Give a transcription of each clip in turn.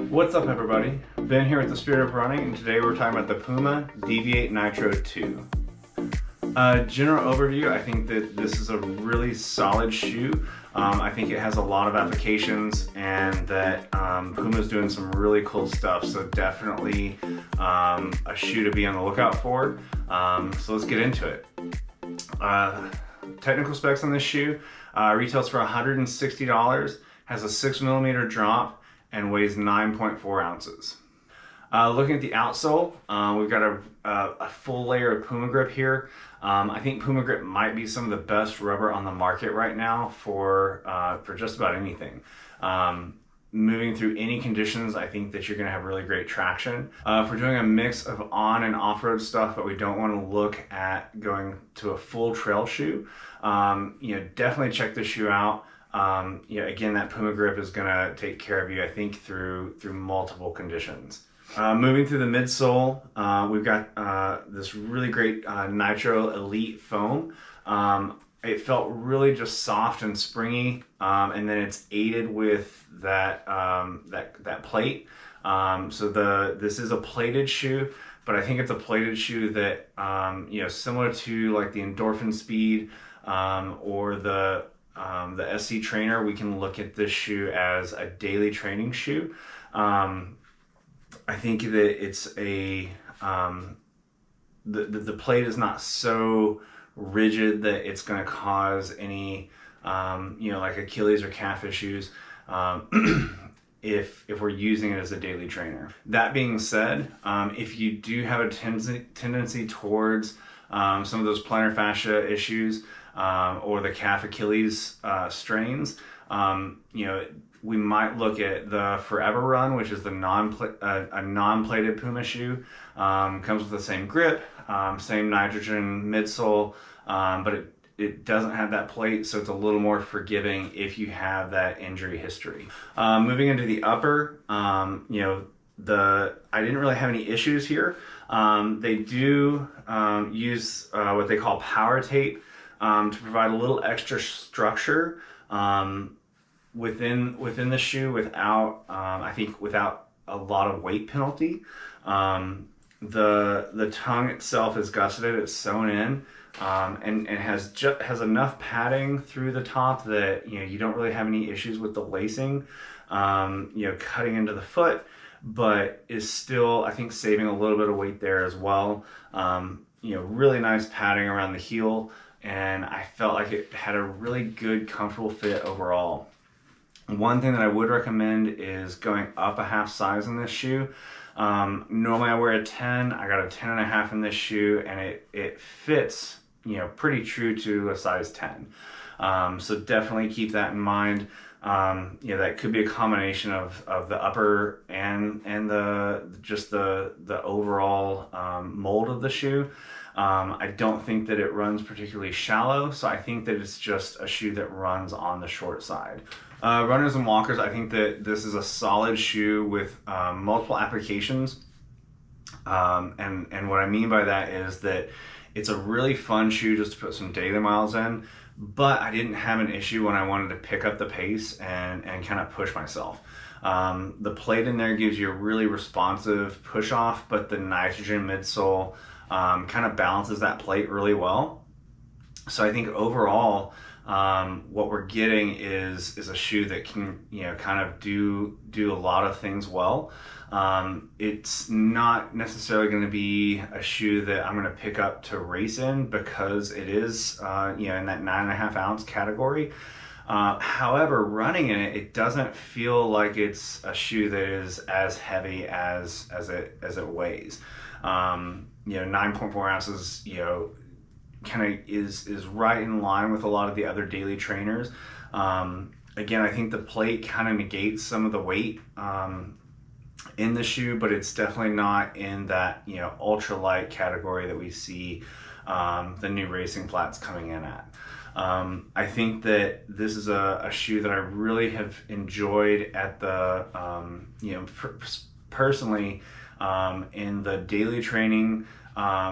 What's up, everybody? Ben here with the Spirit of Running, and today we're talking about the Puma Deviate Nitro 2. General overview, I think that this is a really solid shoe. I think it has a lot of applications, and that Puma's doing some really cool stuff, so definitely a shoe to be on the lookout for. So let's get into it. Technical specs on this shoe, retails for $160, has a 6mm drop, and weighs 9.4 ounces. Looking at the outsole, we've got a full layer of Puma Grip here. I think Puma Grip might be some of the best rubber on the market right now for just about anything. Moving through any conditions, I think that you're going to have really great traction. If we're doing a mix of on and off-road stuff, but we don't want to look at going to a full trail shoe, definitely check this shoe out. Again, that Puma Grip is going to take care of you, I think, through multiple conditions. Moving through the midsole, we've got this really great Nitro Elite foam. It felt really just soft and springy, and then it's aided with that plate. This is a plated shoe, but I think it's a plated shoe that similar to like the Endorphin Speed or the SC Trainer, we can look at this shoe as a daily training shoe. I think that it's the plate is not so rigid that it's going to cause any like Achilles or calf issues if we're using it as a daily trainer. That being said, if you do have a tendency towards some of those plantar fascia issues or the calf Achilles strains, we might look at the Forever Run, which is the non-plated Puma shoe. Comes with the same grip, same nitrogen midsole, but it doesn't have that plate, so it's a little more forgiving if you have that injury history. Moving into the upper, I didn't really have any issues here. They do use what they call power tape to provide a little extra structure within the shoe without without a lot of weight penalty. The tongue itself is gusseted, it's sewn in, and has enough padding through the top that you don't really have any issues with the lacing cutting into the foot, but is still, I think, saving a little bit of weight there as well. Really nice padding around the heel, and I felt like it had a really good, comfortable fit overall. One thing that I would recommend is going up a half size in this shoe. Normally I wear a 10, I got a 10.5 in this shoe, and it fits, pretty true to a size 10. So definitely keep that in mind. That could be a combination of the upper and the overall mold of the shoe. I don't think that it runs particularly shallow, so I think that it's just a shoe that runs on the short side. Runners and walkers, I think that this is a solid shoe with multiple applications. And what I mean by that is that it's a really fun shoe just to put some daily miles in, but I didn't have an issue when I wanted to pick up the pace and kind of push myself. The plate in there gives you a really responsive push off, but the nitrogen midsole kind of balances that plate really well. So I think overall, what we're getting is a shoe that can kind of do a lot of things well. It's not necessarily going to be a shoe that I'm going to pick up to race in, because it is in that 9.5 ounce category. However, running in it doesn't feel like it's a shoe that is as heavy as it weighs. 9.4 ounces, kind of is right in line with a lot of the other daily trainers. Again, I think the plate kind of negates some of the weight in the shoe, but it's definitely not in that ultralight category that we see the new racing flats coming in at. I think that this is a shoe that I really have enjoyed at the personally in the daily training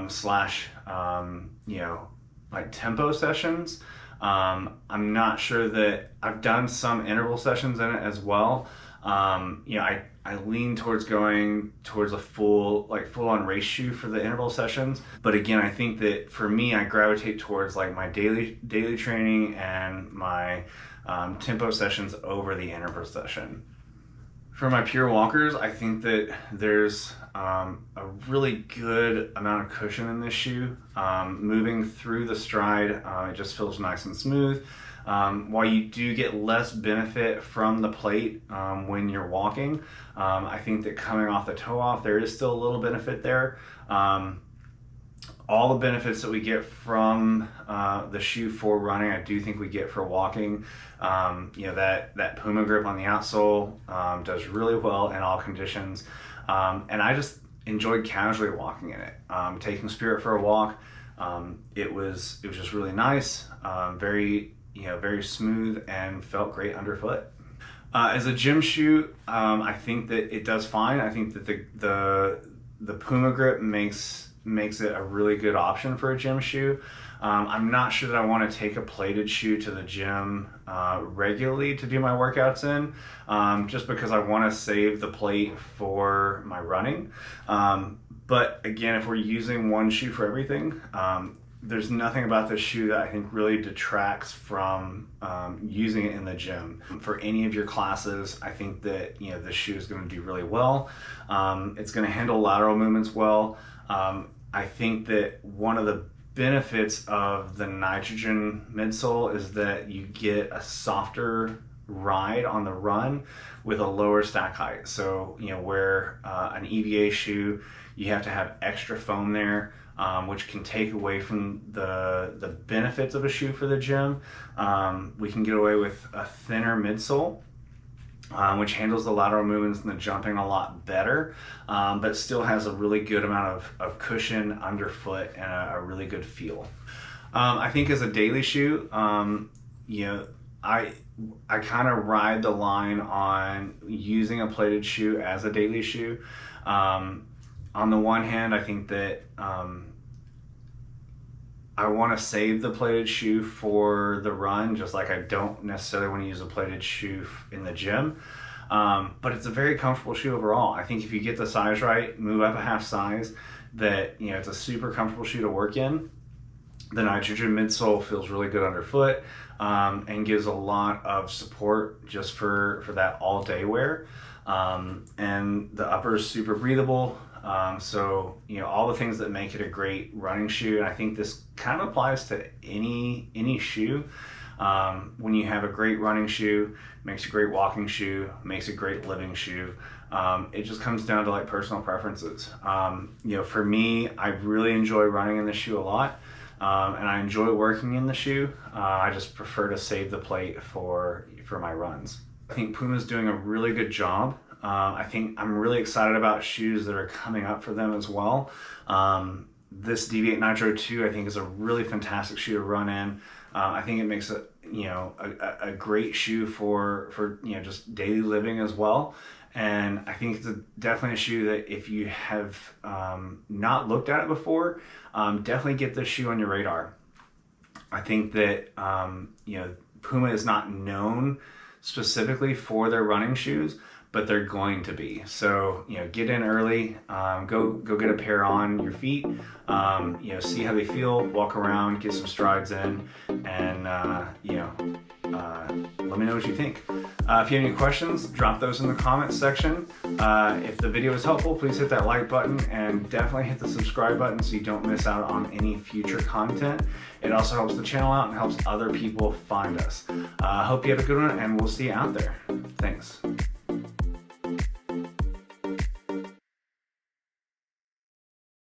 slash like tempo sessions. I'm not sure that I've done some interval sessions in it as well, You know, I lean towards going towards a full on race shoe for the interval sessions. But again, I think that for me, I gravitate towards like my daily training and my tempo sessions over the interval session. For my pure walkers, I think that there's a really good amount of cushion in this shoe. Moving through the stride, it just feels nice and smooth. While you do get less benefit from the plate when you're walking, I think that coming off the toe off, there is still a little benefit there. All the benefits that we get from the shoe for running, I do think we get for walking. You know, that Puma grip on the outsole does really well in all conditions. And I just enjoyed casually walking in it. Taking Spirit for a walk, it was just really nice, very smooth, and felt great underfoot. As a gym shoe, I think that it does fine. I think that the Puma grip makes it a really good option for a gym shoe. I'm not sure that I want to take a plated shoe to the gym regularly to do my workouts in, just because I want to save the plate for my running. But again, if we're using one shoe for everything, there's nothing about this shoe that I think really detracts from using it in the gym. For any of your classes, I think that, you know, this shoe is going to do really well. It's going to handle lateral movements well. I think that one of the benefits of the nitrogen midsole is that you get a softer ride on the run with a lower stack height. So, you know, where an EVA shoe, you have to have extra foam there, which can take away from the benefits of a shoe for the gym. We can get away with a thinner midsole, which handles the lateral movements and the jumping a lot better, but still has a really good amount of cushion underfoot and a really good feel. I think as a daily shoe, you know, I kind of ride the line on using a plated shoe as a daily shoe. On the one hand, I think that I want to save the plated shoe for the run, just like I don't necessarily want to use a plated shoe in the gym. But it's a very comfortable shoe overall. I think if you get the size right, move up a half size, that, you know, it's a super comfortable shoe to work in. The nitrogen midsole feels really good underfoot, and gives a lot of support just for that all day wear. And the upper is super breathable. So, you know, all the things that make it a great running shoe, and I think this kind of applies to any shoe. When you have a great running shoe, makes a great walking shoe, makes a great living shoe. It just comes down to like personal preferences. You know, for me, I really enjoy running in the shoe a lot, and I enjoy working in the shoe. I just prefer to save the plate for my runs. I think Puma's doing a really good job. I think I'm really excited about shoes that are coming up for them as well. This Deviate Nitro 2, I think, is a really fantastic shoe to run in. I think it makes it, you know, a great shoe for you know, just daily living as well. And I think it's definitely a shoe that if you have not looked at it before, definitely get this shoe on your radar. I think that you know, Puma is not known specifically for their running shoes, but they're going to be. So, you know, get in early, go get a pair on your feet, you know, see how they feel, walk around, get some strides in, and, you know, let me know what you think. If you have any questions, drop those in the comments section. If the video was helpful, please hit that like button and definitely hit the subscribe button so you don't miss out on any future content. It also helps the channel out and helps other people find us. Hope you have a good one, and we'll see you out there. Thanks.